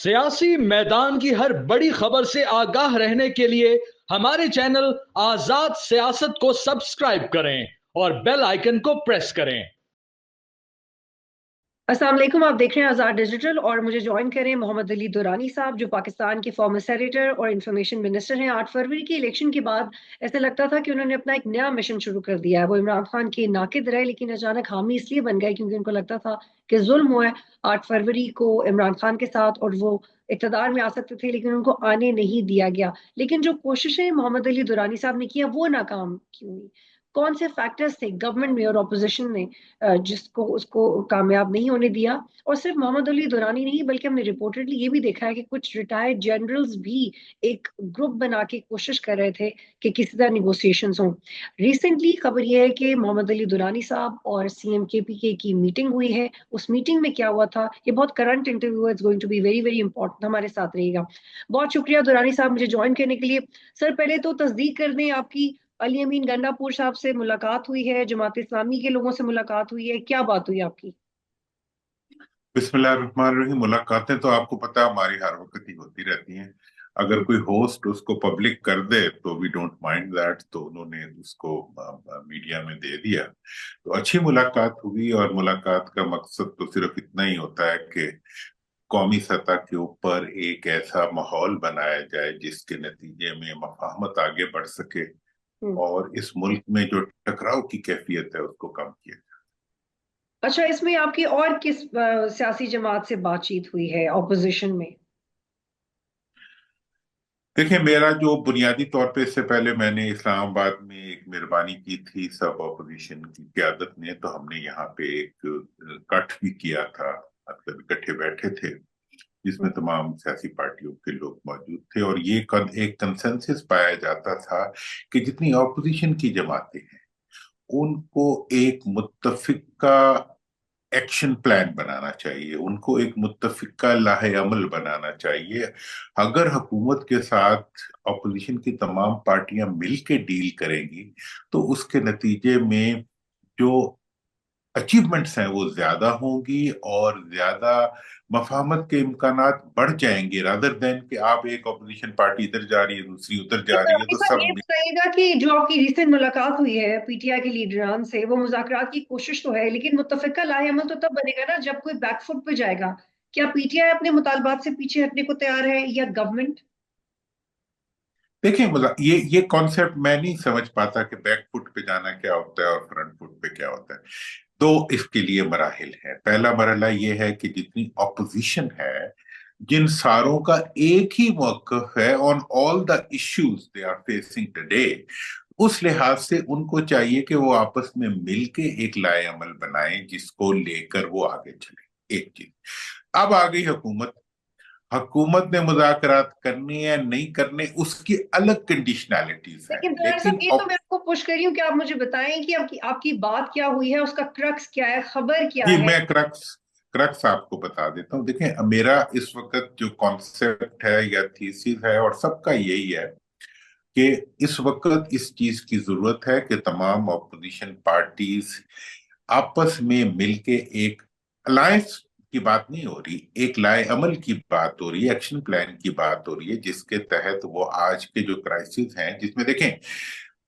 सियासी मैदान की हर बड़ी खबर से आगाह रहने के लिए हमारे चैनल आजाद सियासत को सब्सक्राइब करें और बेल आइकन को प्रेस करें। अस्सलाम वालेकुम। आप देख रहे हैं आज़ाद डिजिटल और मुझे ज्वाइन करें मोहम्मद अली दुरानी साहब, जो पाकिस्तान के फॉर्मर सेनेटर और इंफॉर्मेशन मिनिस्टर हैं। 8 फरवरी की इलेक्शन के बाद ऐसा लगता था कि उन्होंने अपना एक नया मिशन शुरू कर दिया है। वो इमरान खान के नाकिद रहे, लेकिन अचानक हामी इसलिए बन गए क्योंकि उनको लगता था कि जुल्म हुआ है 8 फरवरी को इमरान खान के साथ, और वो इक़्तिदार में आ सकते थे लेकिन उनको आने नहीं दिया गया। लेकिन जो कोशिशें मोहम्मद अली दुरानी साहब ने किया वो नाकाम क्यों हुई? कौन से फैक्टर्स थे गवर्नमेंट में और अपोजिशन ने जिसको उसको कामयाब नहीं होने दिया? और सिर्फ मोहम्मद अली दुरानी नहीं, बल्कि हमने रिपोर्टेडली ये भी देखा है कि कुछ रिटायर्ड जनरल्स भी एक ग्रुप बना के कोशिश कर रहे थे कि किसी तरह निगोसिएशंस हों। रिसेंटली खबर ये है कि मोहम्मद अली दुरानी साहब और सीएम केपीके की मीटिंग हुई है। उस मीटिंग में क्या हुआ था, ये बहुत करंट इंटरव्यू है, it's going to be very very important. हमारे साथ रहिएगा। बहुत शुक्रिया दुरानी साहब मुझे ज्वाइन करने के लिए। सर, पहले तो तस्दीक कर दें, आपकी अली अमीन गंडापुर साहब से मुलाकात हुई है, जमात इस्लामी के लोगों से मुलाकात हुई है, क्या बात हुई आपकी? बिस्मिल्लाहिर्रहमानिर्रहीम। मुलाकातें तो आपको पता है हमारी हर वक्त ही होती रहती हैं। अगर कोई होस्ट उसको पब्लिक कर दे तो वी डोंट माइंड दैट, तो उन्होंने उसको मीडिया में दे दिया। तो अच्छी मुलाकात हुई, और मुलाकात का मकसद तो सिर्फ इतना ही होता है कि कौमी सतह के ऊपर एक ऐसा माहौल बनाया जाए जिसके नतीजे में मफाहमत आगे बढ़ सके, हम्म। और इस मुल्क में जो टकराव की कैफियत है उसको कम किया जाए। अच्छा, इसमें आपकी और किस सियासी जमात से बातचीत हुई है ऑपोजिशन में? देखिए, मेरा जो बुनियादी तौर पे, इससे पहले मैंने इस्लामाबाद में एक मेहरबानी की थी सब ऑपोजिशन की क्यादत ने, तो हमने यहाँ पे एक कट भी किया था, मतलब इकट्ठे बैठे थे जिसमें तमाम सियासी पार्टियों के लोग मौजूद थे, और ये एक कंसेंसस पाया जाता था कि जितनी ऑपोजिशन की जमातें हैं उनको एक मुत्तफिका एक्शन प्लान बनाना चाहिए, उनको एक मुत्तफिका लाहे अमल बनाना चाहिए। अगर हुकूमत के साथ अपोजिशन की तमाम पार्टियां मिलके डील करेंगी तो उसके नतीजे में जो अचीवमेंट्स हैं वो ज्यादा होंगी, और ज्यादा मफाहमत के इम्कानात बढ़ जाएंगे, रादर देन कि आप एक अपोजिशन पार्टी इधर जा रही है दूसरी उधर जा लेकिन रही है अभी तो साहब ये सब। बताइएगा कि जो आपकी रिसेंट मुलाकात हुई है पीटीआई के लीडरान से, वो मुज़ाकरात की कोशिश तो है, लेकिन मुत्तफिका लाहेअमल तो तब बनेगा ना जब कोई बैकफुट पे जाएगा। क्या पीटीआई अपने मुतालबात से पीछे हटने को तैयार है या गवर्नमेंट? देखिए, मतलब ये कॉन्सेप्ट मैं नहीं समझ पाता कि बैक फुट पे जाना क्या होता है और फ्रंट फुट पे क्या होता है। दो इसके लिए मराहिल है। पहला मरहला ये है कि जितनी ऑपोजिशन है, जिन सारों का एक ही मौकफ है on all the issues they are facing today, उस लिहाज से उनको चाहिए कि वो आपस में मिलके एक लाए अमल बनाएं जिसको लेकर वो आगे चले। एक चीज। अब आ गई हुकूमत। हुकूमत ने मुज़ाकरात करने या नहीं करने उसकी अलग कंडीशनैलिटीज हैं, लेकिन दुलार साहब, लेकिन ये तो मैं आपको पुश कर रही हूँ कि आप मुझे बताएं कि आपकी आपकी बात क्या हुई है, उसका क्रक्स क्या है, खबर क्या जी, है? मैं क्रक्स क्रक्स आपको बता देता हूँ। देखें, मेरा इस वक्त जो कॉन्सेप्ट है या थीसिस है, और सबका यही है कि इस वक्त इस चीज की जरूरत है कि तमाम ऑपोजिशन पार्टीज आपस में मिलके एक अलायंस की बात नहीं हो रही, एक लाए अमल की बात हो रही है, एक्शन प्लान की बात हो रही है, जिसके तहत वो आज के जो क्राइसिस हैं, जिसमें देखें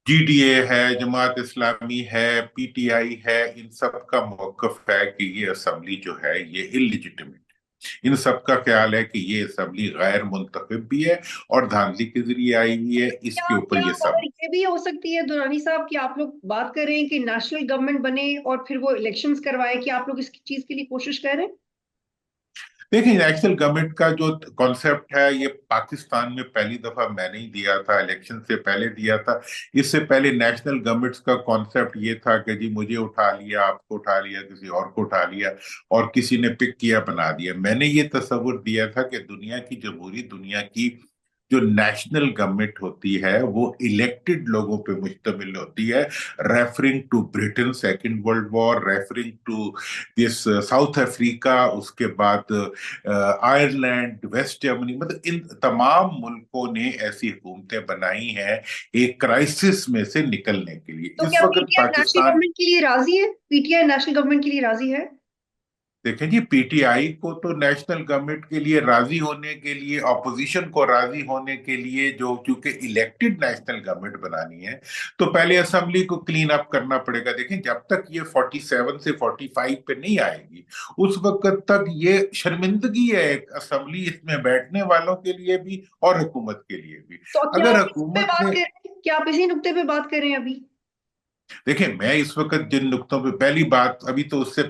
जीडीए है, जमात इस्लामी है, पीटीआई है, इन सब का मौकफ है कि ये असेंबली जो है ये इलिजिटिमेट। इन सब का ख्याल है कि ये असेंबली गैर मुंतखब भी है और धांधली के जरिए आई हुई है, इसके क्या ऊपर क्या ये खबर सब। ये भी हो सकती है दुरानी साहब कि आप लोग बात कर रहे हैं कि नेशनल गवर्नमेंट बने और फिर वो इलेक्शंस करवाए? कि आप लोग इस चीज के लिए कोशिश कर रहे हैं? देखिए, नेशनल गवर्नमेंट का जो कॉन्सेप्ट है ये पाकिस्तान में पहली दफा मैंने ही दिया था, इलेक्शन से पहले दिया था। इससे पहले नेशनल गवर्नमेंट्स का कॉन्सेप्ट ये था कि जी मुझे उठा लिया, आपको उठा लिया, किसी और को उठा लिया, और किसी ने पिक किया बना दिया। मैंने ये तस्वुर दिया था कि दुनिया की जमहूरी दुनिया की जो नेशनल गवर्नमेंट होती है वो इलेक्टेड लोगों पे मुश्तमिल होती है, referring to Britain second world war, referring to this South Africa, उसके बाद आयरलैंड, वेस्ट जर्मनी, मतलब इन तमाम मुल्कों ने ऐसी हुकूमतें बनाई हैं एक क्राइसिस में से निकलने के लिए। तो इस क्या वक्त पीटीआई नेशनल पाकिस्तान। गवर्नमेंट के लिए राजी है? पीटीआई नेशनल गवर्नमेंट के लिए राजी है? देखें जी, पीटीआई को तो नेशनल गवर्नमेंट के लिए राजी होने के लिए, ऑपोजिशन को राजी होने के लिए, जो क्योंकि इलेक्टेड नेशनल गवर्नमेंट बनानी है, तो पहले असेंबली को क्लीन अप करना पड़ेगा। देखें, जब तक ये 47 से 45 पे नहीं आएगी, उस वक्त तक ये शर्मिंदगी है एक असेंबली, इसमें बैठने वालों के लिए भी और हुकूमत के लिए भी। तो क्या अगर आप इस पे हुकूमत बात ने, कर रहे हैं, क्या आप इसी नुक्ते पे बात कर रहे हैं अभी? देखिए, मैं इस वक्त जिन नुक्तों पे, पहली बात, अभी तो उससे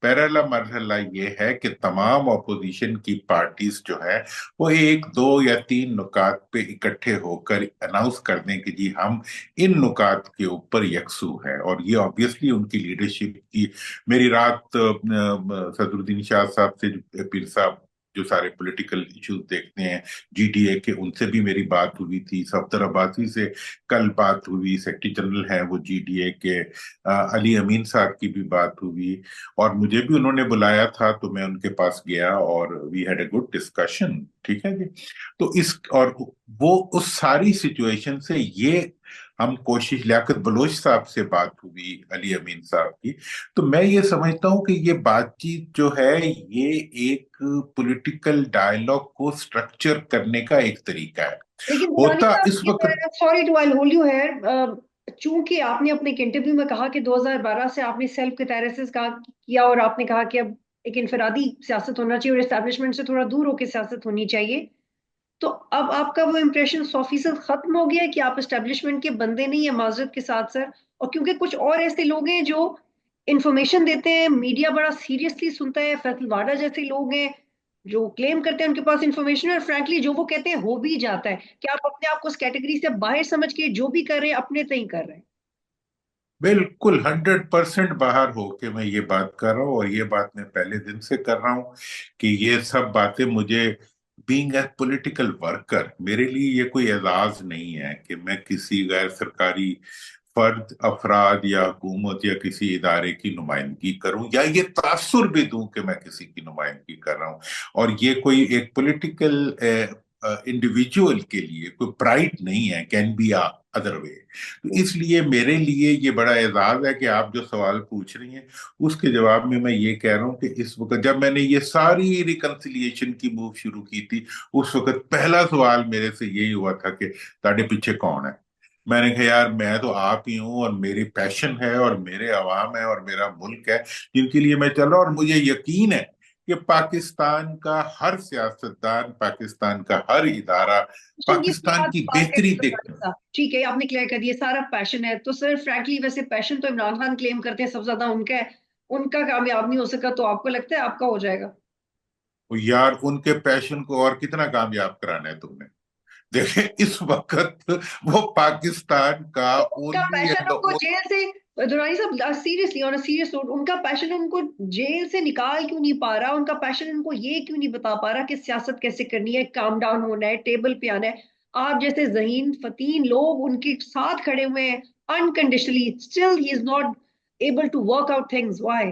पहला मरहला ये है कि तमाम अपोजिशन की पार्टीज जो है वो एक दो या तीन नुकात पे इकट्ठे होकर अनाउंस कर दें कि जी हम इन नुकात के ऊपर यकसू है। और ये ऑब्वियसली उनकी लीडरशिप की, मेरी रात सदरुद्दीन शाह साहब से, पीर साहब जो सारे पॉलिटिकल इश्यूज देखते हैं जीडीए के, उनसे भी मेरी बात हुई थी। सफदर अब्बासी से कल बात हुई, सेक्रेटरी जनरल है वो जीडीए के। अली अमीन साहब की भी बात हुई, और मुझे भी उन्होंने बुलाया था, तो मैं उनके पास गया और we had a good discussion. ठीक है जी। तो इस और वो उस सारी सिचुएशन से ये हम कोशिश, लियाकत बलोच साहब से बात हुई, अली अमीन साहब की, तो मैं ये समझता हूं कि ये बातचीत जो है ये एक पॉलिटिकल डायलॉग को स्ट्रक्चर करने का एक तरीका है। लेकिन दुरानी होता इस साहब, वक्त, sorry to I hold you here, चूंकि आपने अपने एक इंटरव्यू में कहा कि 2012 से आपने सेल्फ कैथारसिस का किया और आपने कहा कि अब एक इनफरादी सियासत होना चाहिए और एस्टैब्लिशमेंट से थोड़ा दूर होकर सियासत होनी चाहिए, तो अब आपका वो इम्प्रेशन 100% खत्म हो गया है कि आप एस्टेब्लिशमेंट के बंदे नहीं है, माजरत के साथ सर? और क्योंकि कुछ और ऐसे लोग हैं जो इंफॉर्मेशन देते हैं, मीडिया बड़ा सीरियसली सुनता है, फैसल वाडा जैसे लोग हैं जो क्लेम करते हैं उनके पास इंफॉर्मेशन है, और फ्रैंकली जो वो कहते हैं हो भी जाता है, कि आप अपने आप को उस कैटेगरी से बाहर समझ के जो भी कर रहे हैं अपने तय कर रहे हैं? बिल्कुल 100% बाहर होके मैं ये बात कर रहा हूँ, और ये बात मैं पहले दिन से कर रहा हूँ कि ये सब बातें मुझे, बीइंग ए पॉलिटिकल वर्कर, मेरे लिए ये कोई एजाज नहीं है कि मैं किसी गैर सरकारी फर्द, अफराद या हुकूमत या किसी इदारे की नुमाइंदगी करूं, या ये तासुर भी दूं कि मैं किसी की नुमाइंदगी कर रहा हूं। और ये कोई एक पॉलिटिकल इंडिविजुअल के लिए कोई प्राइड नहीं है, कैन बी अदर वे। तो इसलिए मेरे लिए ये बड़ा एजाज है कि आप जो सवाल पूछ रही हैं उसके जवाब में मैं ये कह रहा हूं कि इस वक्त जब मैंने ये सारी रिकंसिलिएशन की मूव शुरू की थी, उस वक्त पहला सवाल मेरे से यही हुआ था कि ताड़े पीछे कौन है। मैंने कहा यार, मैं तो आप ही हूं, और मेरी पैशन है और मेरे अवाम है और मेरा मुल्क है जिनके लिए मैं चल रहा हूं। और मुझे यकीन है कि पाकिस्तान का हर सियासतदान, पाकिस्तान का हर इदारा पैशन की पाकिस्तान बात की बात बेहतरी करें देखता है। तो ठीक है, आपने क्लियर कर दिया सारा पैशन है, तो सर फ्रैंकली वैसे पैशन तो इमरान खान क्लेम करते हैं सबसे ज्यादा उनका है, उनका कामयाब नहीं हो सका, तो आपको लगता है आपका हो जाएगा? वो यार, उनके पैशन को और कितना कामयाब कराना है तुमने? देखें, इस वक्त वो पाकिस्तान का तो उनका ओनली पैशन एंड उनको जेल से, दुरानी साहब seriously on a serious note, उनका पैशन उनको जेल से निकाल क्यों नहीं पा रहा? उनका पैशन उनको ये क्यों नहीं बता पा रहा कि सियासत कैसे करनी है, काम डाउन होना है, टेबल पे आना है? आप जैसे जहीन फतीन लोग उनके साथ खड़े हुए हैं unconditionally, still he is not able to work out things, why?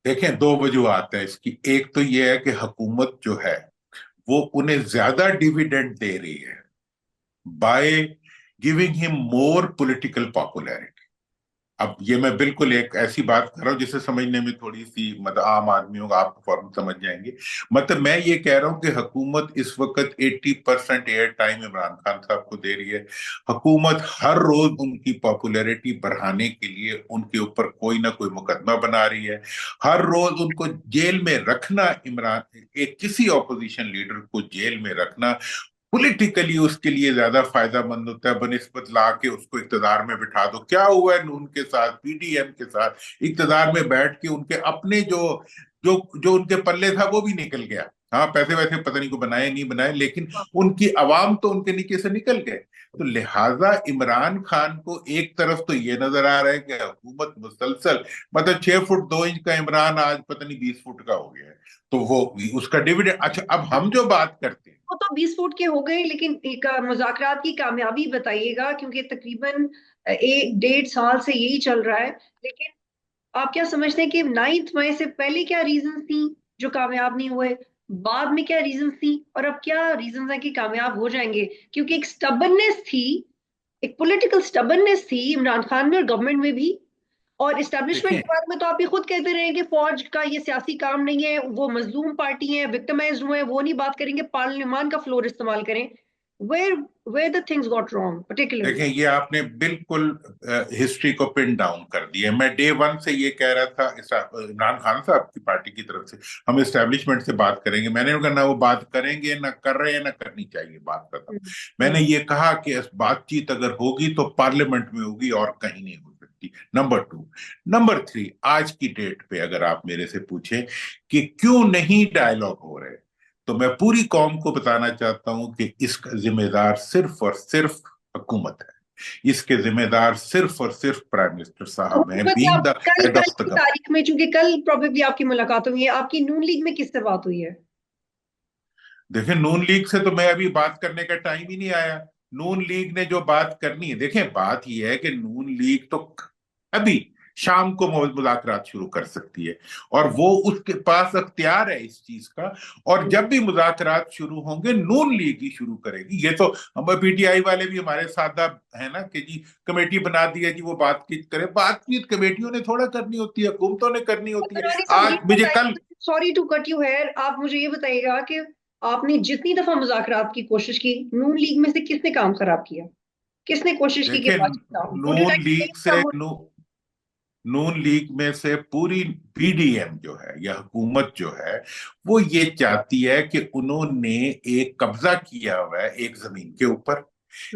देखें, दो वजूहत है इसकी। एक तो ये है कि हुकूमत जो है वो उन्हें ज्यादा डिविडेंड दे रही है by giving him more political popularity. अब ये मैं बिल्कुल एक ऐसी बात कर रहा हूं जिसे समझने में थोड़ी सी, मतलब आम आदमियों का आप फौरन समझ जाएंगे। मतलब मैं ये कह रहा हूं कि हुकूमत इस वक्त 80% एयर टाइम इमरान खान साहब को दे रही है। हुकूमत हर रोज उनकी पॉपुलैरिटी बढ़ाने के लिए उनके ऊपर कोई ना कोई मुकदमा बना रही है। हर रोज उनको जेल में रखना, इमरान एक किसी ऑपोजिशन लीडर को जेल में रखना पॉलिटिकली उसके लिए ज्यादा फायदा मंद होता है बनिस्बत ला के उसको इक्तदार में बिठा दो। क्या हुआ है नून के साथ, पीडीएम के साथ इक्तदार में बैठ के उनके अपने जो जो जो उनके पल्ले था वो भी निकल गया। हाँ, पैसे वैसे पता नहीं को बनाए नहीं बनाए, लेकिन उनकी आवाम तो उनके नीचे से निकल गए। तो लिहाजा इमरान खान को एक तरफ तो ये नजर आ रहा है कि हुकूमत मुसलसल, मतलब 6 फुट 2 इंच का इमरान आज पता नहीं 20 फुट का हो गया है, तो वो उसका डिविडेंड। अच्छा, अब हम जो बात करते हैं, वो तो 20 फुट के हो गए, लेकिन एक मुज़ाकरात की कामयाबी बताइएगा, क्योंकि तकरीबन 1 डेढ़ साल से यही चल रहा है। लेकिन आप क्या समझते हैं कि 9 मई से पहले क्या रीजन थी जो कामयाब नहीं हुए, बाद में क्या रीजन थी, और अब क्या रीजन है कि कामयाब हो जाएंगे? क्योंकि एक स्टबननेस थी, एक पॉलिटिकल स्टबननेस थी इमरान खान में और गवर्नमेंट में भी, اور اسٹیبلشمنٹ کے بارے میں تو آپ یہ خود کہتے رہے کہ فوج کا یہ سیاسی کام نہیں ہے، وہ مظلوم پارٹی ہے، وکٹمائزڈ ہوئے ہیں، وہ نہیں بات کریں گے، پارلیمان کا فلور استعمال کریں. where the things got wrong particularly. دیکھیں یہ آپ نے بالکل ہسٹری کو پن ڈاؤن کر دیا. میں ڈے ون سے یہ کہہ رہا تھا عمران خان صاحب کی پارٹی کی طرف سے ہم اسٹیبلشمنٹ سے بات کریں گے. میں نے کہا نہ وہ بات کریں گے، نہ کر رہے ہیں، نہ کرنی چاہیے بات ختم. میں نے یہ کہا کہ بات چیت اگر ہوگی تو پارلیمنٹ میں ہوگی اور کہیں نہیں ہو سکتی. نمبر 2. نمبر 3، آج کی ڈیٹ پہ اگر آپ میرے سے پوچھیں کہ کیوں نہیں ڈائیلاگ ہو رہے، تو میں پوری قوم کو بتانا چاہتا ہوں کہ اس کا ذمہ دار صرف اور صرف حکومت ہے. اس کے ذمہ دار صرف اور صرف پرائم منسٹر صاحب ہیں. Being the head of the government. تاریخ میں چونکہ کل پروبیبلی آپ کی ملاقات ہوئی ہے، آپ کی نون لیگ میں کس سے بات ہوئی ہے؟ دیکھیں نون لیگ سے تو میں ابھی بات کرنے کا ٹائم ہی نہیں آیا. نون لیگ نے جو بات کرنی ہے، دیکھیں بات یہ ہے کہ نون لیگ تو ابھی شام کو مذاکرات شروع کر سکتی ہے اور وہ اس کے پاس اختیار ہے اس چیز کا. اور جب بھی مذاکرات شروع ہوں گے نون لیگ ہی شروع کرے گی. یہ تو ہم پی ٹی آئی والے بھی ہمارے سادہ ہیں نا کہ جی کمیٹی بنا دی ہے جی وہ بات چیت کرے. بات چیت کمیٹیوں نے تھوڑا کرنی ہوتی ہے، حکومتوں نے کرنی ہوتی ہے. آج مجھے کل sorry to cut you here, آپ مجھے یہ بتائیے گا کہ آپ نے جتنی دفعہ مذاکرات کی کوشش کی، نون لیگ میں سے کس نے کام خراب کیا؟ کس نے کوشش کی کہ نون لیگ میں سے پوری پی ڈی ایم جو ہے یا حکومت جو ہے وہ یہ چاہتی ہے کہ انہوں نے ایک قبضہ کیا ہوا ہے ایک زمین کے اوپر،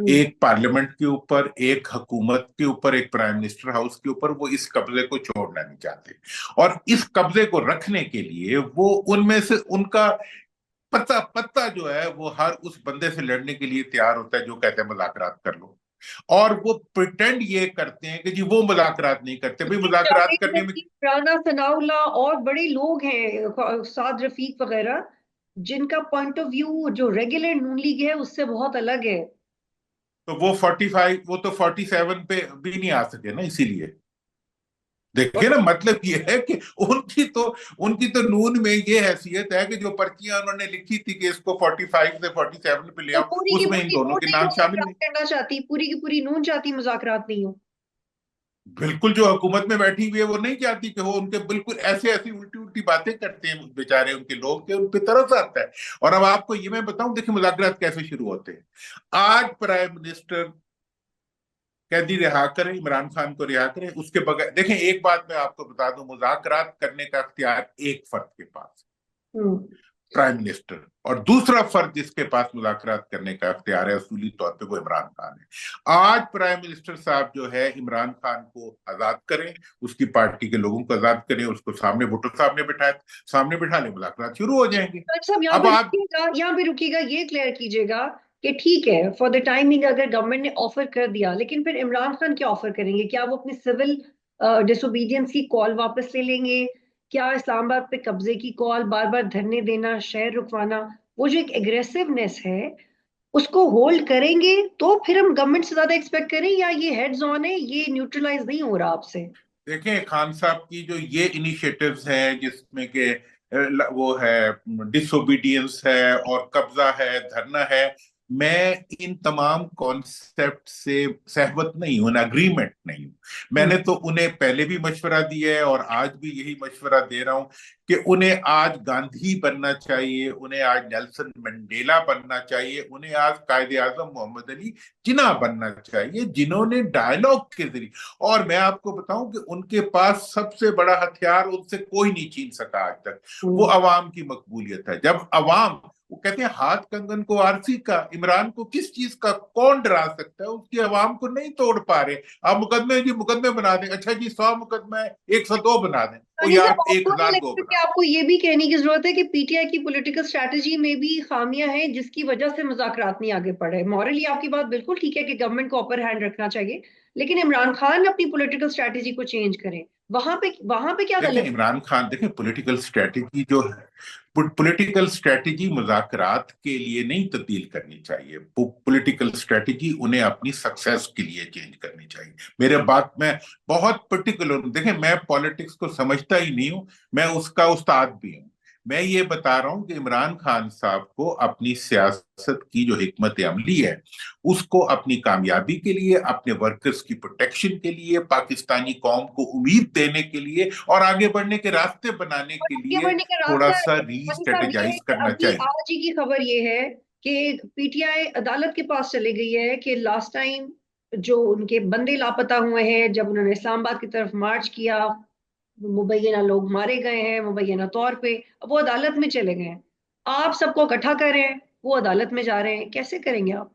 ایک پارلیمنٹ کے اوپر، ایک حکومت کے اوپر، ایک پرائم منسٹر ہاؤس کے اوپر. وہ اس قبضے کو چھوڑنا نہیں چاہتے اور اس قبضے کو رکھنے کے لیے وہ ان میں سے ان کا پتہ جو ہے وہ ہر اس بندے سے لڑنے کے لیے تیار ہوتا ہے جو کہتے ہیں مذاکرات کر لو. اور وہ پریٹینڈ یہ کرتے ہیں کہ جی وہ مذاکرات نہیں کرتے. بھئی مذاکرات کرنے میں رانا ثناء اللہ اور بڑے لوگ ہیں، سعد رفیق وغیرہ، جن کا پوائنٹ آف ویو جو ریگولر نون لیگ ہے اس سے بہت الگ ہے. تو وہ 45 وہ تو 47 پہ بھی نہیں آ سکے نا. اسی لیے دیکھیں نا مطلب یہ ہے کہ ان کی تو نون میں یہ حیثیت ہے کہ جو پرچیاں انہوں نے لکھی تھی کہ اس کو 45 سے 47 پہ لے آؤ، اس میں ان دونوں کے نام شامل نہیں کرنا چاہتی. پوری کی پوری نون چاہتی مذاکرات نہیں ہو. بالکل جو حکومت میں بیٹھی ہوئی ہے وہ نہیں چاہتی کہ وہ ان کے بالکل ایسی الٹی الٹی باتیں کرتے ہیں بیچارے ان کے لوگ کہ ان پہ ترس آتا ہے. اور اب آپ کو یہ میں بتاؤں، دیکھیں مذاکرات کیسے شروع ہوتے ہیں. آج پرائم منسٹر قیدی رہا کریں، عمران خان کو رہا کریں، اس کے بغیر دیکھیں ایک بات میں آپ کو بتا دوں، مذاکرات کرنے کا اختیار ایک فرد کے پاس پرائم منسٹر، اور دوسرا فرد جس کے پاس مذاکرات کرنے کا اختیار ہے اصولی طور پہ وہ عمران خان ہے. آج پرائم منسٹر صاحب جو ہے عمران خان کو آزاد کریں، اس کی پارٹی کے لوگوں کو آزاد کریں، اس کو سامنے ووٹر سامنے بٹھا لیں، مذاکرات شروع ہو جائیں گے. اب آپ یہاں پہ رکیے گا، یہ کلیئر کیجیے گا کہ ٹھیک ہے فار دا ٹائمنگ اگر گورنمنٹ نے آفر کر دیا، لیکن پھر عمران خان کیا آفر کریں گے؟ کیا وہ اپنی سول ڈس اوبیڈینس کی کال واپس لے لیں گے؟ کیا اسلام آباد پہ قبضے کی کال، بار بار دھرنے دینا، شہر رکوانا، وہ جو ایک ایگریسونیس ہے اس کو ہولڈ کریں گے تو پھر ہم گورنمنٹ سے زیادہ ایکسپیکٹ کریں، یا یہ ہیڈز آن ہے، یہ نیوٹرلائز نہیں ہو رہا آپ سے؟ دیکھیں خان صاحب کی جو یہ انیشیٹوز ہیں جس میں کہ وہ ہے ڈس اوبیڈینس ہے اور قبضہ ہے، دھرنا ہے، میں ان تمام کانسیپٹ سے سہمت نہیں ہوں، اگریمنٹ نہیں ہوں. میں نے تو انہیں پہلے بھی مشورہ دیا ہے اور آج بھی یہی مشورہ دے رہا ہوں کہ انہیں آج گاندھی بننا چاہیے، انہیں آج نیلسن منڈیلا بننا چاہیے، انہیں آج قائد اعظم محمد علی جناح بننا چاہیے، جنہوں نے ڈائیلاگ کے ذریعے. اور میں آپ کو بتاؤں کہ ان کے پاس سب سے بڑا ہتھیار ان سے کوئی نہیں چھین سکا آج تک، وہ عوام کی مقبولیت ہے. جب عوام، وہ کہتے ہیں ہاتھ کنگن کو آرسی کا، عمران کو کس چیز کا کون ڈرا سکتا ہے؟ اس کی عوام کو نہیں توڑ پا رہے. آپ مقدمے بنا دیں، اچھا جی 100 مقدمہ ہے 102 بنا دیں، وہ یار 1002 بنا دیں. آپ کو یہ بھی کہنے کی ضرورت ہے کہ پی ٹی آئی کی پولیٹیکل اسٹریٹجی میں بھی خامیاں ہیں جس کی وجہ سے مذاکرات نہیں آگے پڑے. مورلی آپ کی بات بالکل ٹھیک ہے کہ گورنمنٹ کو اپر ہینڈ رکھنا چاہیے، لیکن عمران خان اپنی پولیٹیکل اسٹریٹجی کو چینج کریں. وہاں پہ کیا غلط؟ عمران خان دیکھیں پولیٹیکل اسٹریٹجی جو ہے، پولیٹیکل اسٹریٹجی مذاکرات کے لیے نہیں تبدیل کرنی چاہیے. پولیٹیکل اسٹریٹجی انہیں اپنی سکسیس کے لیے چینج کرنی چاہیے. میرے بات میں بہت پرٹیکولر، دیکھیں میں پالیٹکس کو سمجھتا ہی نہیں ہوں، میں اس کا استاد بھی ہوں. मैं ये बता रहा हूं कि इमरान खान साहब को अपनी सियासत की जो हिकमत अमली है उसको अपनी कामयाबी के लिए, अपने वर्कर्स की प्रोटेक्शन के लिए, पाकिस्तानी कौम को उम्मीद देने के लिए और आगे बढ़ने के रास्ते बनाने और के आगे लिए बढ़ने का थोड़ा रास्ता सा मनी साहब ये है री-स्ट्रेटेजाइज कि करना अभी चाहिए। आज ही की खबर ये है कि पीटीआई अदालत के पास चली गई है कि लास्ट टाइम जो उनके बंदे लापता हुए हैं, जब उन्होंने इस्लामाबाद की तरफ मार्च किया, मुबैना लोग मारे गए हैं मुबैना तौर पे, अब वो अदालत में चले गए हैं। आप सबको इकट्ठा कर रहे हैं, वो अदालत में जा रहे हैं, कैसे करेंगे आप?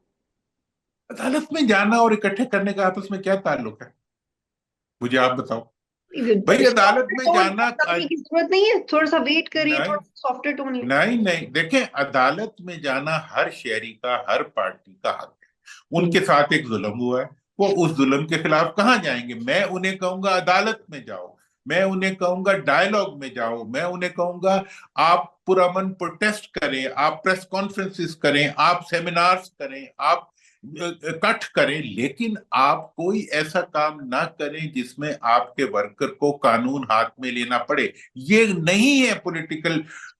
अदालत में जाना और इकट्ठे करने का आपस में क्या ताल्लुक है, मुझे आप बताओ। भाई अदालत सॉफ्टर में टोन जाना बताने की जरूरत नहीं है, थोड़ा सा वेट करिए, नहीं, थोड़ा सॉफ्टर टोन है। नहीं नहीं, देखें, अदालत में जाना हर शहरी का, हर पार्टी का हक है। उनके साथ एक जुल्म हुआ है, वो उस जुल्म के खिलाफ कहाँ जाएंगे? मैं उन्हें कहूंगा अदालत में जाओ, मैं उन्हें कहूंगा डायलॉग में जाओ, मैं उन्हें कहूंगा आप पुरअमन प्रोटेस्ट करें, आप प्रेस कॉन्फ्रेंसिस करें, आप सेमिनार्स करें, आप इकट्ठ करें, लेकिन आप कोई ऐसा काम ना करें जिसमें आपके वर्कर को कानून हाथ में लेना पड़े। ये नहीं है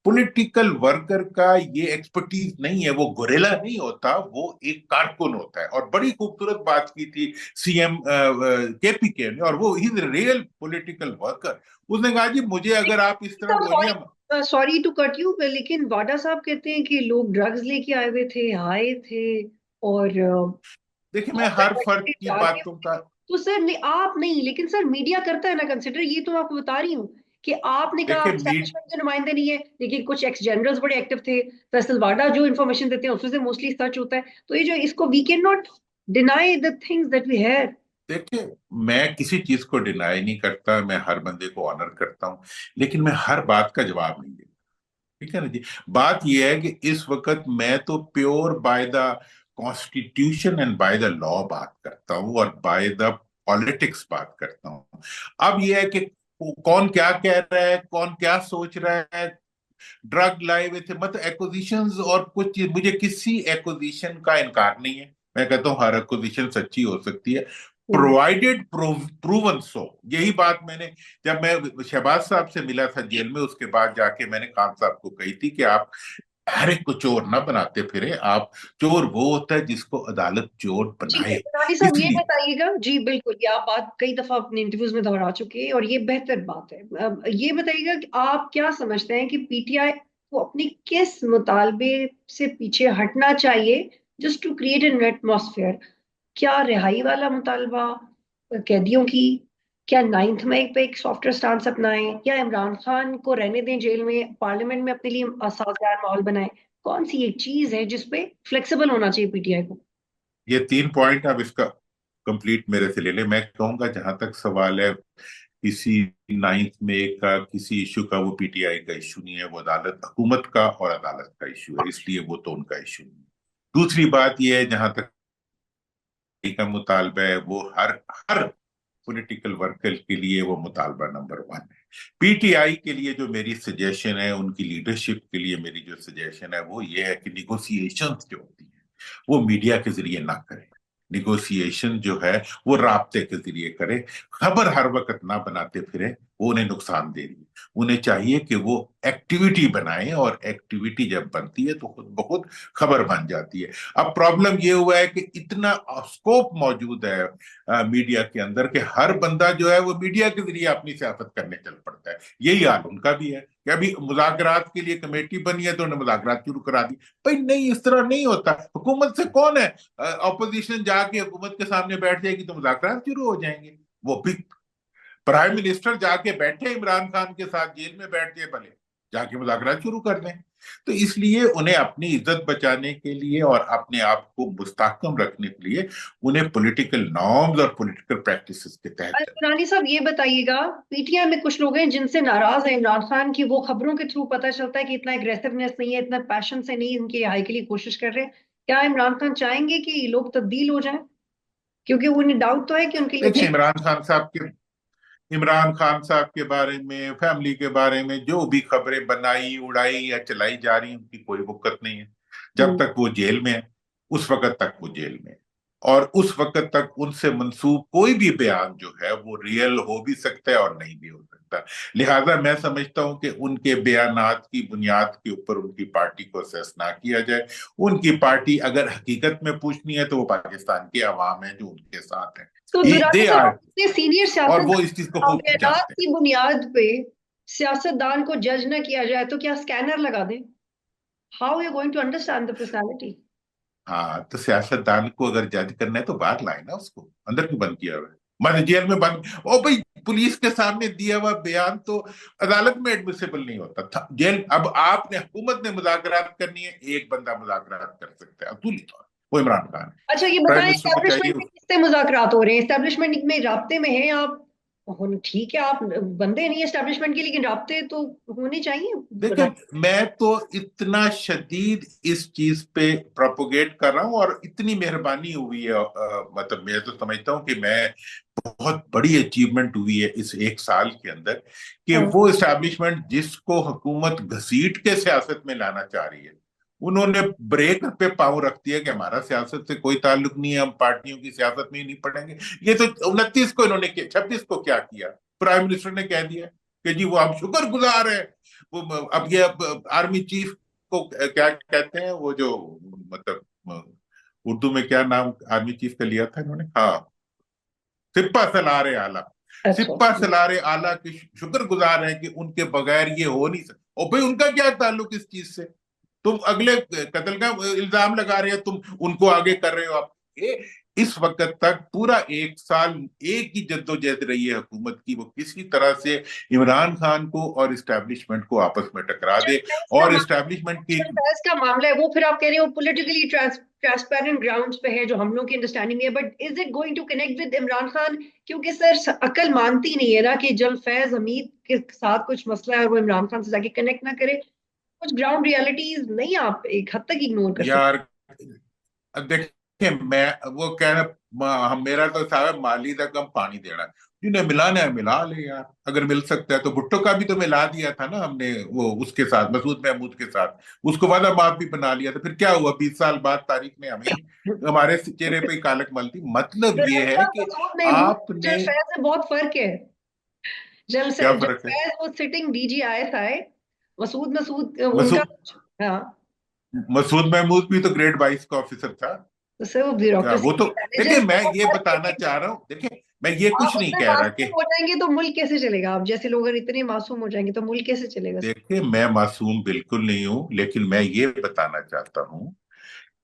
पॉलिटिकल वर्कर का, ये एक्सपर्टीज नहीं है। वो गोरेला नहीं होता, वो एक कारकुन होता है। और बड़ी खूबसूरत बात की थी सीएम केपीके ने, और वो इज रियल पॉलिटिकल वर्कर। उसने कहा जी मुझे अगर आप इस तरह गोलियां, सॉरी टू कट यू, लेकिन वाडा साहब कहते हैं कि लोग ड्रग्स लेके आए हुए थे, आए थे और देखिए मैं बहुत हर सारे फर्द बच्चे की जाके, बातों का, तो सर नहीं, आप नहीं, लेकिन सर मीडिया करता है ना कंसिडर, ये तो मैं आपको बता रही हूँ कि आपने कहा देखिए आप एस्टैब्लिशमेंट के नुमाइंदे नहीं है, लेकिन कुछ एक्स जनरल्स बड़े एक्टिव थे। फैसल वाडा जो इन्फॉर्मेशन देते हैं उसमें मोस्टली सच होता है। तो ये जो इसको we can not deny the things that we have. देखिए मैं किसी चीज को डिनाई नहीं करता, मैं हर बंदे को ऑनर करता हूं, लेकिन मैं हर बात का जवाब नहीं देता। ठीक है ना जी। बात यह है कि इस वक्त मैं तो pure by the constitution and by the law बात करता हूं, और बाय द पॉलिटिक्स बात करता हूं। अब यह है कि कौन क्या कह रहा है, कौन क्या सोच रहा है। ड्रग लाए हुए थे, मतलब एक्विजिशंस और कुछ चीज, मुझे किसी एक्विजिशन का इनकार नहीं है। मैं कहता हूँ हर एक्विजिशन सच्ची हो सकती है, प्रोवाइडेड प्रूवन सो। यही बात मैंने, जब मैं शहबाज साहब से मिला था जेल में, उसके बाद जाके मैंने खान साहब को कही थी कि आप हर एक को चोर ना बनाते फिरे, आप चोर वो होता है जिसको अदालत चोर जी बनाए। रानी साहब ये इसलिए बताइएगा, जी बिल्कुल, ये आप बात कई दफा अपने इंटरव्यूज में दोहरा चुके हैं और ये बेहतर बात है। अब ये बताइएगा कि आप क्या समझते हैं कि पीटीआई को अपने किस मुतालबे से पीछे हटना चाहिए just to create an atmosphere? क्या रिहाई वाला मुतालबा कैदियों की? क्या नाइन्थ में पे एक सॉफ्टवेयर स्टांस अपनाएं, या इमरान खान को रहने दें जेल में, पार्लियामेंट में अपने लिए साजगार माहौल बनाएं? कौन सी एक चीज है जिसपे फ्लेक्सिबल होना चाहिए पीटीआई को? ये 3 पॉइंट आप इसका कंप्लीट मेरे से ले ले। मैं कहूंगा जहां तक सवाल है किसी नाइन्थ में का किसी इशू का, वो पीटीआई का इशू नहीं है, वो अदालत, हुकूमत का और अदालत का इशू है, इसलिए वो तो उनका इशू नहीं है। दूसरी बात यह है, जहां तक का मुतालबा है, वो हर हर पॉलिटिकल वर्कर के लिए वो मुतालबा नंबर 1 है। पीटीआई के लिए जो मेरी सजेशन है, उनकी लीडरशिप के लिए मेरी जो सजेशन है, वो ये है कि निगोसिएशन जो होती है वो मीडिया के जरिए ना करें। निगोसिएशन जो है वो राब्ते के जरिए करें। खबर हर वक्त ना बनाते फिरे, वो उन्हें नुकसान दे रही है। उन्हें चाहिए कि वो एक्टिविटी बनाएं, और एक्टिविटी जब बनती है तो खुद ब खुद खबर बन जाती है। अब प्रॉब्लम ये हुआ है कि इतना स्कोप मौजूद है मीडिया के अंदर, कि हर बंदा जो है वो मीडिया के जरिए अपनी सियासत करने चल पड़ता है। यही हाल उनका भी है कि अभी मुज़ाकरात के लिए कमेटी बनी है तो उन्होंने मुज़ाकरात शुरू करा दी। भाई नहीं, इस तरह नहीं होता। हुकूमत से कौन है, ऑपोजिशन जाके हुकूमत के सामने बैठ जाएगी तो मुज़ाकरात शुरू हो जाएंगे। वो भी प्राइम मिनिस्टर जाके बैठे इमरान खान के साथ, जेल में बैठ गए, भले जाके मुज़ाकरात शुरू कर दें। तो इसलिए उन्हें अपनी इज्जत बचाने के लिए और अपने आप को मुस्तहकम रखने के लिए उन्हें पॉलिटिकल नॉर्म्स और पॉलिटिकल प्रैक्टिसेस के तहत चलना। रानी साहब ये बताइएगा, पीटीआई में कुछ लोग हैं जिनसे नाराज है इमरान खान की, वो खबरों के थ्रू पता चलता है कि इतना एग्रेसिवनेस नहीं है, इतना पैशन से नहीं इनके रिहाई के लिए कोशिश कर रहे हैं। क्या इमरान खान चाहेंगे कि लोग तब्दील हो जाएं? क्योंकि उन्हें डाउट तो है कि उनके लिए देखिए इमरान खान साहब के बारे में, फैमिली के बारे में जो भी खबरें बनाई उड़ाई या चलाई जा रही, उनकी कोई वक़्त नहीं है। जब हम्म, तक वो जेल में है उस वक़्त तक वो जेल में है, और उस वक़्त तक उनसे मंसूब कोई भी बयान जो है वो रियल हो भी सकता है और नहीं भी हो सकता। था। लिहाजा मैं समझता हूं कि उनके बयानात की बुनियाद के ऊपर उनकी पार्टी को असेस ना किया जाए। उनकी पार्टी अगर हकीकत में पूछनी है तो वो पाकिस्तान के अवाम है जो उनके साथ है, तो दे दुरानी साहब, आर, अपने सीनियर और वो सियासतदान इस चीज को खूब बयानात जानते हैं। की बुनियाद पे सियासतदान को जज न किया जाए तो क्या स्कैनर लगा दें? How you going to understand the personality? हाँ, तो सियासतदान को अगर जज करना है तो बाहर लाए ना, उसको अंदर क्यों बंद किया हुआ है? मन जेल में बंद, ओ भाई, पुलिस के सामने दिया हुआ बयान तो अदालत में एडमिसिबल नहीं होता था। जेल, अब आपने, हुकूमत ने मुज़ाकरात करनी है, एक बंदा मुज़ाकरात कर सकता है असूली तौर पर, वो इमरान खान है। अच्छा, ये प्राइम बताएं, मिनिस्टर को चाहिए। एस्टेब्लिशमेंट में किससे मुज़ाकरात हो रहे हैं? एस्टेब्लिशमेंट में राब्ते में हैं आप? ठीक है, आप बंदे नहीं एस्टेब्लिशमेंट के, लेकिन राब्ते तो होने चाहिए, देखिए, बताएं। मैं तो इतना शदीद इस चीज पे प्रोपोगेट कर रहा हूँ, और इतनी मेहरबानी हुई है, मतलब मैं तो समझता हूँ कि मैं, बहुत बड़ी अचीवमेंट हुई है इस एक साल के अंदर, कि हाँ। वो एस्टैब्लिशमेंट जिसको हुकूमत घसीट के सियासत में लाना चाह रही है, उन्होंने ब्रेक पे पाँव रख दिया कि हमारा सियासत से कोई ताल्लुक नहीं है, हम पार्टियों की सियासत में ही नहीं पड़ेंगे। ये तो 29 को इन्होंने किया, 26 को क्या किया, प्राइम मिनिस्टर ने कह दिया कि जी वो हम शुक्रगुजार है। वो अब ये, अब आर्मी चीफ को क्या कहते हैं, वो जो, मतलब उर्दू में क्या नाम आर्मी चीफ का लिया था इन्होंने, हाँ, सिप्पा सलार आला। अच्छा। सिप्पा सलार आला के शुक्रगुजार हैं कि उनके बगैर ये हो नहीं सकता। और भाई उनका क्या ताल्लुक इस चीज से? तुम अगले कत्ल का इल्जाम लगा रहे हो, तुम उनको आगे कर रहे हो। आप ये, इस वक्त तक पूरा एक साल एक ही जद्दोजहद रही है हुकूमत की, वो किसी तरह से इमरान खान को और इस्टेब्लिशमेंट को आपस में टकरा दे, और इस्टेब्लिशमेंट की। बहस का मामला है वो, फिर आप कह रहे हो पॉलिटिकली ट्रांसपेरेंट ग्राउंड्स पे है जो हम लोग की अंडरस्टैंडिंग है, but is it going to connect with Imran Khan? क्योंकि सर, अकल मानती नहीं है ना कि जब फैज हमीद के साथ कुछ मसला है और वो इमरान खान से जाके कनेक्ट ना करे। कुछ ग्राउंड रियलिटीज नहीं आप एक हद तक इग्नोर कर सकते? यार देखिए, मैं, वो कह रहे, हम, मेरा तो साहब माली तक हम पानी देना, जिन्हें मिलाना है मिला ले यार, अगर मिल सकता है तो। भुट्टो का भी तो मिला दिया था ना हमने, वो उसके साथ, मसूद महमूद के साथ, उसको वादा माफ भी बना लिया था। फिर क्या हुआ, 20 साल बाद तारीख में हमें, हमारे चेहरे पे कालक मलती। मतलब ये है कि मसूद महमूद आपने, जल फैज में बहुत फर्क है। क्या जल फर्क है? फैज वो सिटिंग DGI था। मसूद मसूद उनका। मसूद हाँ। मसूद महमूद भी तो ग्रेड 22 का ऑफिसर था। तो सर वो क्या ब्यूरोक्रेसी, वो तो, देखिए इंटेलिजेंस मैं बहुत ये फर्क बताना है। चाह रहा हूँ, देखिए मैं ये आप कुछ नहीं उसमें कह रहा कि, मासूम हो जाएंगे तो मुल्क कैसे चलेगा? आप जैसे लोग अगर इतने मासूम हो जाएंगे तो मुल्क कैसे चलेगा सर? देखिए मैं मासूम बिल्कुल नहीं हूं, लेकिन मैं ये बताना चाहता हूं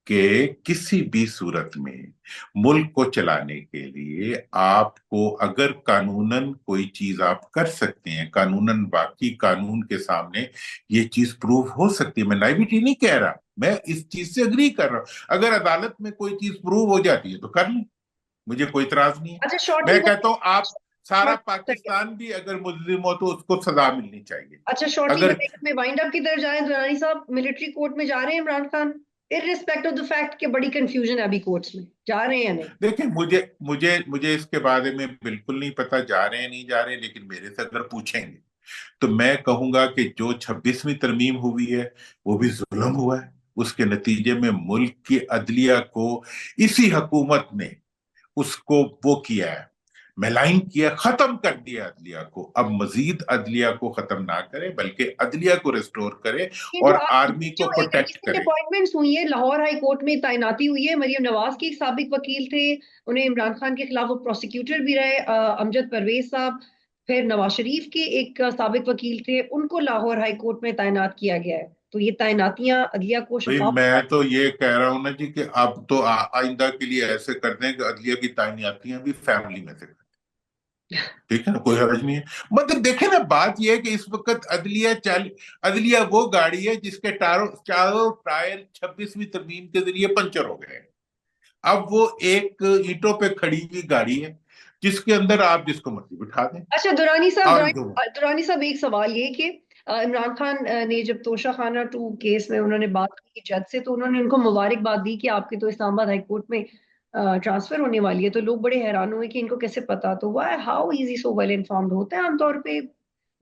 कि किसी भी सूरत में मुल्क को चलाने के लिए आपको, अगर कानूनन कोई चीज आप कर सकते हैं, कानूनन, बाकी कानून के सामने ये चीज प्रूव हो सकती है, मैं नाइविटी नहीं कह रहा, मैं इस चीज से अग्री कर रहा हूं। अगर अदालत में कोई चीज प्रूव हो जाती है तो कर लें, मुझे कोई इतराज नहीं है। अच्छा, शॉर्टी मैं कहता हूँ आप, सारा शॉर्ट पाकिस्तान भी अगर मुजरिम हो तो उसको सजा मिलनी चाहिए। अच्छा, शॉर्टली अगर, बताइए, में वाइंड अप की तरफ जा रहे हैं दुरानी साहब? मिलिट्री कोर्ट में जा रहे हैं Imran Khan, irrespective of the fact कि बड़ी कंफ्यूजन है अभी कोर्ट्स में, जा रहे हैं या नहीं? देखिए, मुझे मुझे मुझे इसके बारे में बिल्कुल नहीं पता जा रहे हैं नहीं जा रहे हैं, लेकिन मेरे से अगर पूछेंगे तो मैं कहूंगा कि जो 26वीं तरमीम हुई है वो भी जुल्म हुआ है। उसके नतीजे में मुल्क की अदलिया को इसी हुकूमत ने, उसको वो किया है, मेलाइन किया, खत्म कर दिया अदलिया को। अब मजीद अदलिया को खत्म ना करे, बल्कि अदलिया को रिस्टोर करे ये जो और आप आर्मी को जो एक प्रोटेक्ट रिसेंट करे। अपॉइंटमेंट्स हुई है, लाहौर हाई कोर्ट में तैनाती हुई है, मरियम नवाज की साबिक वकील थे, उन्हें इमरान खान के खिलाफ वो प्रोसिक्यूटर भी रहे, अमजद परवेज साहब। फिर नवाज शरीफ के एक साबिक वकील थे, उनको लाहौर हाई कोर्ट में तैनात किया गया है। तो ये तैनातियां अदलिया को भाई शफाफ? मैं तो ये कह रहा हूं ना जी, कि अब तो आइंदा के लिए ऐसे कर दें कि अदलिया की तैनातियां भी फैमिली में से करें। ठीक है ना, कोई हर्ज नहीं है। मतलब देखे ना, बात यह है कि इस वक्त अदलिया वो गाड़ी है जिसके चारों चारों टायर 26वीं तरमीम के जरिए पंचर हो गए हैं। अब वो एक ईंटों पे खड़ी हुई गाड़ी है जिसके अंदर आप जिसको मर्जी बिठा दें। अच्छा, दुरानी साहब, और जो, दुरानी साहब, एक सवाल ये कि इमरान खान ने जब तोशा खाना 2 केस में उन्होंने बात की जज से, तो उन्होंने उनको मुबारकबाद दी कि आपकी तो इस्लामाबाद हाई कोर्ट में ट्रांसफर होने वाली है। तो लोग बड़े हैरान हुए कि इनको कैसे पता। तो why, how easy so well informed होते हैं आमतौर पे?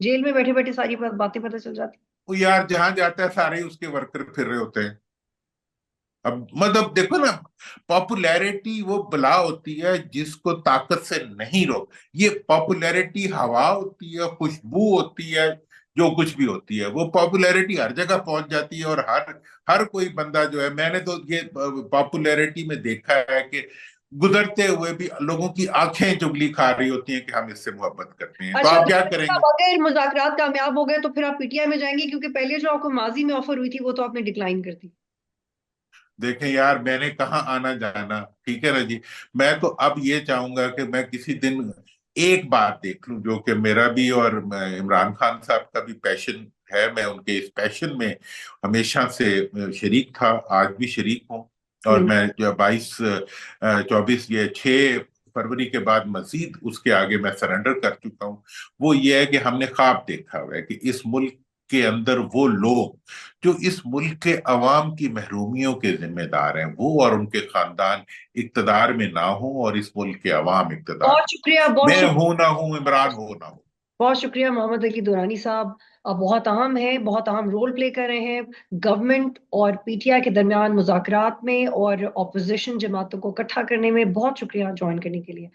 जेल में बैठे बैठे सारी बातें पता चल जाती? वो यार जहां जाता है सारे ही उसके वर्कर फिर रहे होते हैं। अब मतलब देखो ना, पॉपुलैरिटी वो बला होती है जिसको ताकत से नहीं रोक। ये पॉपुलैरिटी हवा होती है, खुशबू होती है, जो कुछ भी होती है, वो पॉपुलैरिटी हर जगह पहुंच जाती है। और हर हर कोई बंदा जो है, मैंने तो ये पॉपुलैरिटी में देखा है कि गुजरते हुए भी लोगों की आंखें चुगली खा रही होती हैं कि हम इससे मोहब्बत करते हैं, तो अच्छा, आप तो क्या अब करेंगे? अगर मुज़ाकरात कामयाब हो गए तो फिर आप पीटीआई में जाएंगे, क्योंकि पहले जो आपको माजी में ऑफर हुई थी वो तो आपने डिक्लाइन कर दी। देखें यार, मैंने कहाँ आना जाना, ठीक है ना जी। मैं तो अब ये चाहूंगा कि मैं किसी दिन एक बार देख लूं, जो कि मेरा भी और इमरान खान साहब का भी पैशन है। मैं उनके इस पैशन में हमेशा से शरीक था, आज भी शरीक हूँ। और मैं जो 24 ये 6 फरवरी के बाद मजीद उसके आगे मैं सरेंडर कर चुका हूँ। वो ये है कि हमने ख्वाब देखा हुआ है कि इस मुल्क के अंदर वो लोग जो इस मुल्क के अवाम की महरूमियों के जिम्मेदार हैं, वो और उनके खानदान इक्तदार में ना हो और इस मुल्क के अवाम इक्तदार बहुत शुक्रिया, में। मैं हूं ना हूं, इमरान हो ना हो। बहुत शुक्रिया मोहम्मद अली दुरानी साहब। अब बहुत अहम है, बहुत अहम रोल प्ले कर रहे हैं गवर्नमेंट और पीटीआई के दरमियान मुज़ाकरात में और अपोजिशन जमातों को इकट्ठा करने में। बहुत शुक्रिया ज्वाइन करने के लिए।